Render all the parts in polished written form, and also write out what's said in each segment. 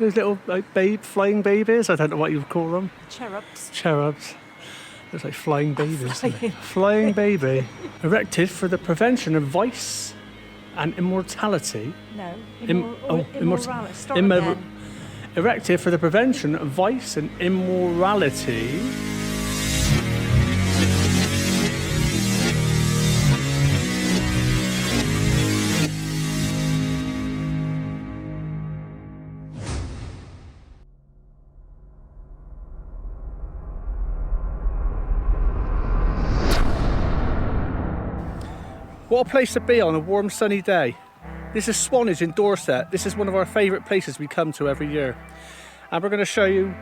Those little like flying babies. I don't know what you would call them. Cherubs. Cherubs. Looks like flying babies. Flying baby. Erected for the prevention of vice and immortality. No. Immorality. Start again. Erected for the prevention of vice and immorality. What a place to be on a warm sunny day. This is Swanage in Dorset. This is one of our favourite places we come to every year. And we're going to show you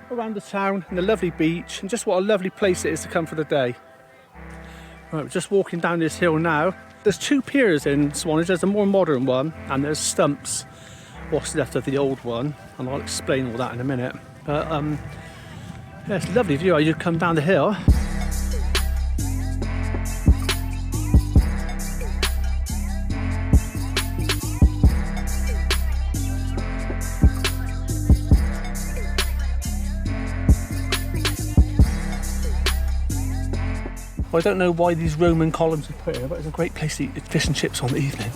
around the town and the lovely beach and just what a lovely place it is to come for the day. Right, we're just walking down this hill now. There's two piers in Swanage. There's a more modern one and there's stumps, what's left of the old one. And I'll explain all that in a minute. But yeah, it's a lovely view as you come down the hill. Well, I don't know why these Roman columns are put here, but it's a great place to eat fish and chips on the evening.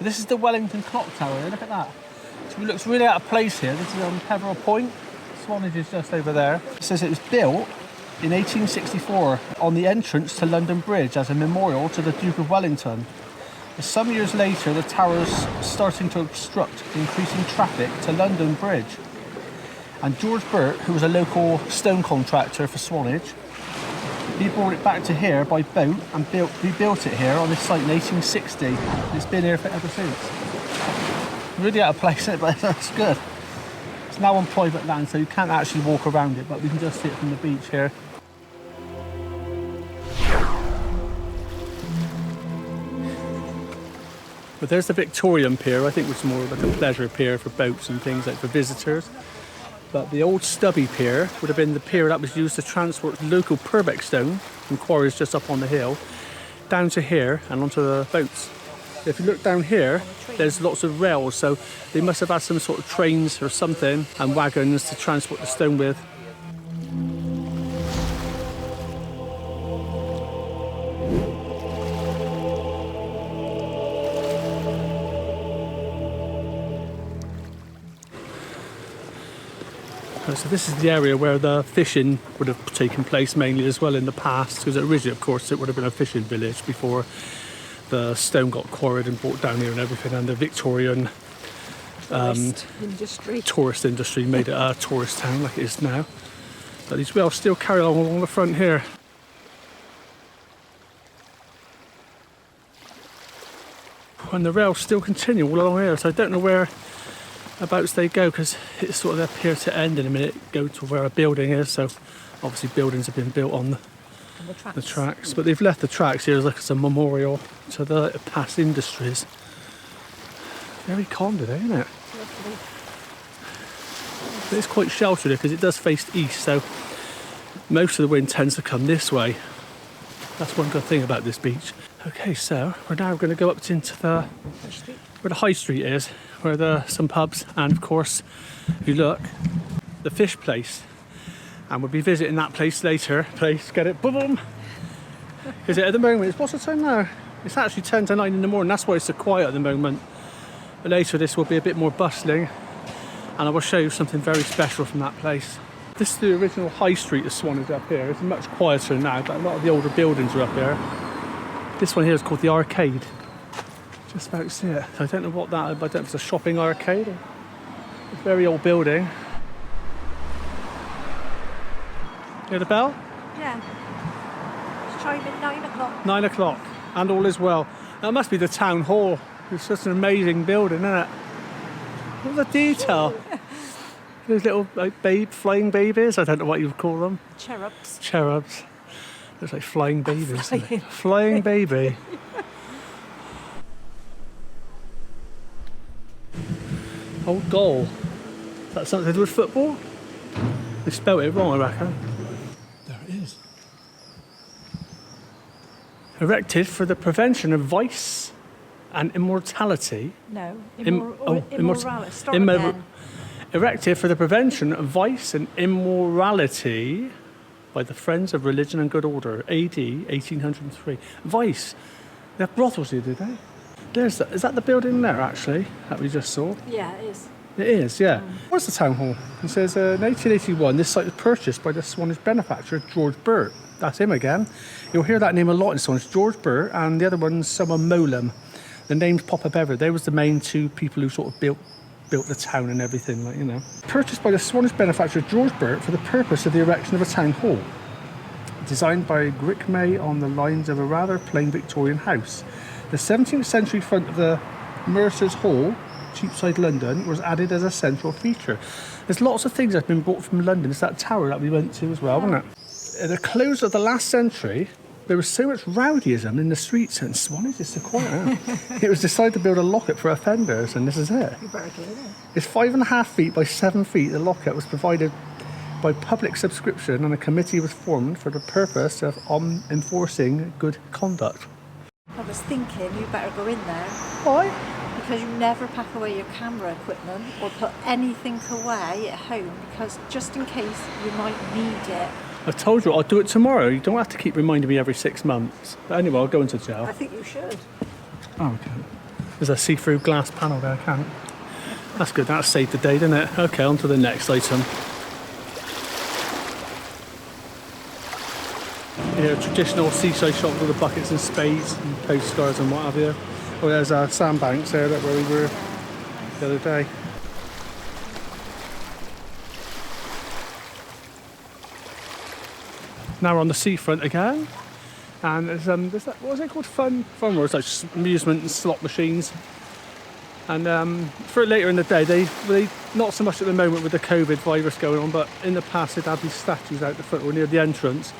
This is the Wellington clock tower. Look at that. It looks really out of place here. This is on Peveril Point. Swanage is just over there. It says it was built in 1864 on the entrance to London Bridge as a memorial to the Duke of Wellington. Some years later, the tower's starting to obstruct increasing traffic to London Bridge. And George Burt, who was a local stone contractor for Swanage, he brought it back to here by boat and rebuilt it here on this site in 1860. It's been here for ever since. Really out of place, isn't it? But that's good. It's now on private land, so you can't actually walk around it, but we can just see it from the beach here. But there's the Victorian pier, I think, which is more like a pleasure pier for boats and things, like for visitors. But the old stubby pier would have been the pier that was used to transport local purbeck stone from quarries just up on the hill down to here and onto the boats. If you look down here, there's lots of rails, so they must have had some sort of trains or something and wagons to transport the stone with. So this is the area where the fishing would have taken place mainly as well in the past, because originally, of course, it would have been a fishing village before the stone got quarried and brought down here and everything, and the Victorian tourist industry made it a tourist town like it is now. But these rails still carry on along the front here. And the rails still continue all along here, so I don't know where abouts they go, because it's sort of appear to end in a minute, go to where a building is, so obviously buildings have been built on the tracks, but they've left the tracks here as a memorial to the past industries. Very calm today, isn't it? But it's quite sheltered because it does face east, so most of the wind tends to come this way. That's one good thing about this beach. Okay, so we're now going to go up into where the high street is, where there are some pubs, and of course, if you look, the fish place. And we'll be visiting that place later. Get it? Boom! Is it at the moment? What's the time now? It's actually 10 to 9 in the morning. That's why it's so quiet at the moment. But later this will be a bit more bustling, and I will show you something very special from that place. This is the original high street of Swanage up here. It's much quieter now, but a lot of the older buildings are up here. This one here is called the Arcade. Just about to see it. I don't know what that is. I don't know if it's a shopping arcade. It's a very old building. Hear the bell? Yeah. It's chiming 9 o'clock. 9 o'clock. And all is well. That must be the town hall. It's just an amazing building, isn't it? Look at the detail. Those little flying babies. I don't know what you would call them. Cherubs. Cherubs. Looks like flying babies. Flying baby. Old goal. That's something to do with football? They spelled it wrong, I reckon. There it is. Erected for the prevention of vice and immortality. No, immortality. Start again. Erected for the prevention of vice and immorality by the Friends of Religion and Good Order, AD 1803. Vice. They have brothels here, do they? Is that the building there, actually, that we just saw? Yeah, it is. It is, yeah. What's the town hall? It says, in 1881, this site was purchased by the Swanage benefactor, George Burt. That's him again. You'll hear that name a lot in Swanage. George Burt, and the other one's someone Molam. The names pop up everywhere. They was the main two people who sort of built the town and everything, like, you know. Purchased by the Swanage benefactor, George Burt, for the purpose of the erection of a town hall. Designed by Grickmay on the lines of a rather plain Victorian house. The 17th century front of the Mercer's Hall, Cheapside, London, was added as a central feature. There's lots of things that have been brought from London. It's that tower that we went to as well, wasn't it? At the close of the last century, there was so much rowdyism in the streets, and Swanage is so quiet now. It was decided to build a locket for offenders, and this is it. You better get it in. It's 5.5 feet by 7 feet. The locket was provided by public subscription, and a committee was formed for the purpose of enforcing good conduct. I was thinking you better go in there Why? because you never pack away your camera equipment or put anything away at home, because just in case you might need it. I told you I'll do it tomorrow. You don't have to keep reminding me every 6 months. But anyway, I'll go into jail. I think you should. Oh, okay. There's a see-through glass panel there, I can't. That's good. That saved the day, didn't it? Okay, on to the next item. Yeah, traditional seaside shop with all the buckets and spades and postcards and what have you. Oh, there's sandbanks there where we were the other day. Now we're on the seafront again, and there's that, what was it called? Fun where it's like just amusement and slot machines. And for later in the day, they not so much at the moment with the COVID virus going on, but in the past they'd have these statues out the front or near the entrance.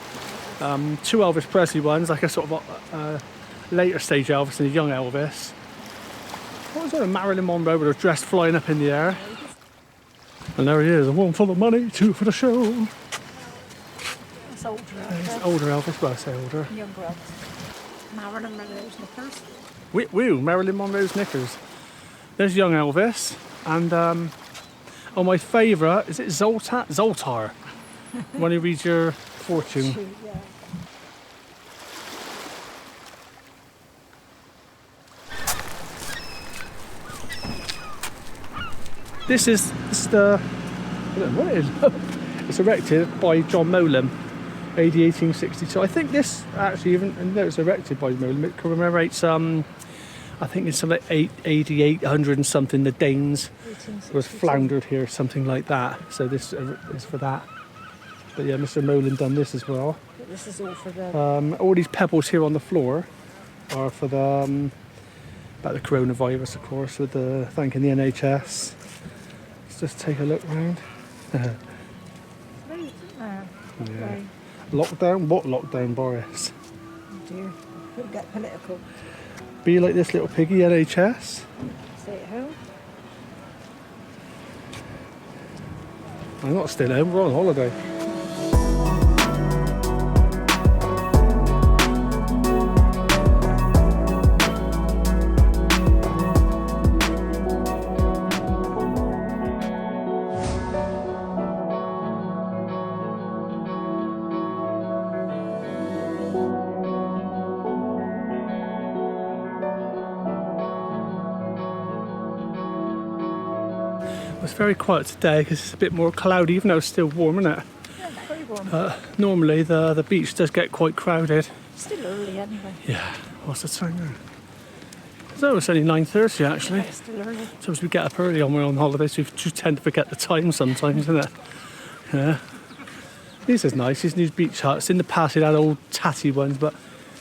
2 Elvis Presley ones, like a sort of later stage Elvis and a young Elvis. What was it? A Marilyn Monroe with her dress flying up in the air. And there he is, one for the money, two for the show. It's older It's Elvis. older Elvis, well I say older. Younger Elvis. Marilyn Monroe's knickers. Woo, Marilyn Monroe's knickers. There's young Elvis, and oh, my favourite, is it Zoltar? When he reads your fortune. Yeah. This is the, I don't know what it is. It's erected by John Molam, AD 1862. I think this actually, even though it's erected by Molam, it commemorates I think it's something like 800 and something. The Danes was floundered here, something like that. So this is for that. But yeah, Mr. Molan done this as well. But this is all for the... all these pebbles here on the floor are for the about the coronavirus, of course, with the thanking the NHS. Let's just take a look round. Yeah. Right. Lockdown? What lockdown, Boris? Oh dear, we'll get political. Be like this little piggy, NHS. Stay at home. I'm not still home, we're on holiday. It's very quiet today because it's a bit more cloudy, even though it's still warm, isn't it? Yeah, very warm. Normally the beach does get quite crowded. Still early anyway. Yeah, what's the time now? So it's only 9:30 actually. Yeah, it's still early. Sometimes we get up early when we're on holiday, so we just tend to forget the time sometimes, isn't it? Yeah. This is nice, these new beach huts. In the past it had old tatty ones, but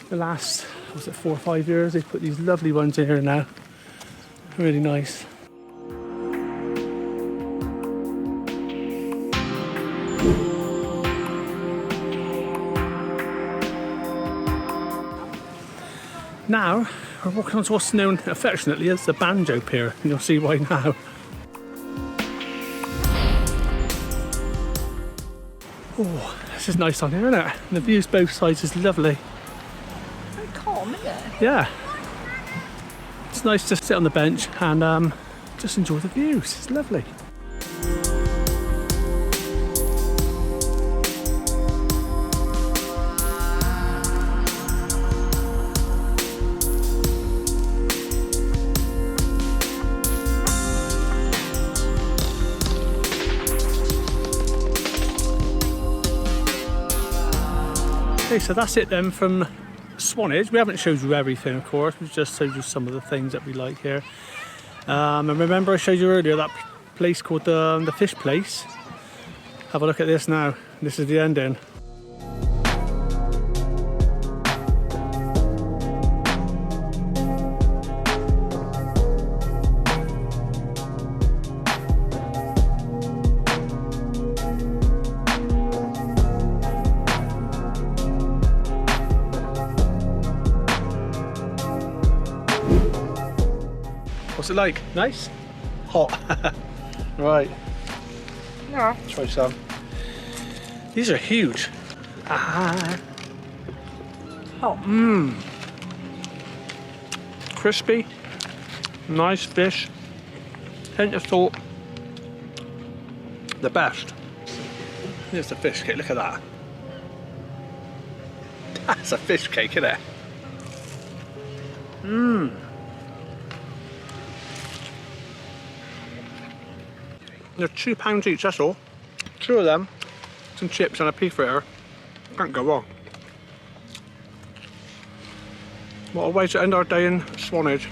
the last, was it 4 or 5 years, they've put these lovely ones in here now. Really nice. Now, we're walking onto what's known affectionately as the Banjo Pier, and you'll see why now. Oh, this is nice on here, isn't it? And the views both sides is lovely. Very calm, isn't it? Yeah. It's nice to sit on the bench and just enjoy the views. It's lovely. Okay, so that's it then from Swanage. We haven't showed you everything, of course. We've just showed you some of the things that we like here. And remember I showed you earlier that place called the fish place. Have a look at this now. This is the ending. What's it like? Nice? Hot. Right. Yeah. Try some. These are huge. Ah. Hot. Mmm. Crispy. Nice fish. Hint of salt. The best. Here's the fish cake. Look at that. That's a fish cake, isn't it? Mmm. They're £2 each, that's all. 2 of them, some chips and a pea fritter. Can't go wrong. What a way to end our day in Swanage.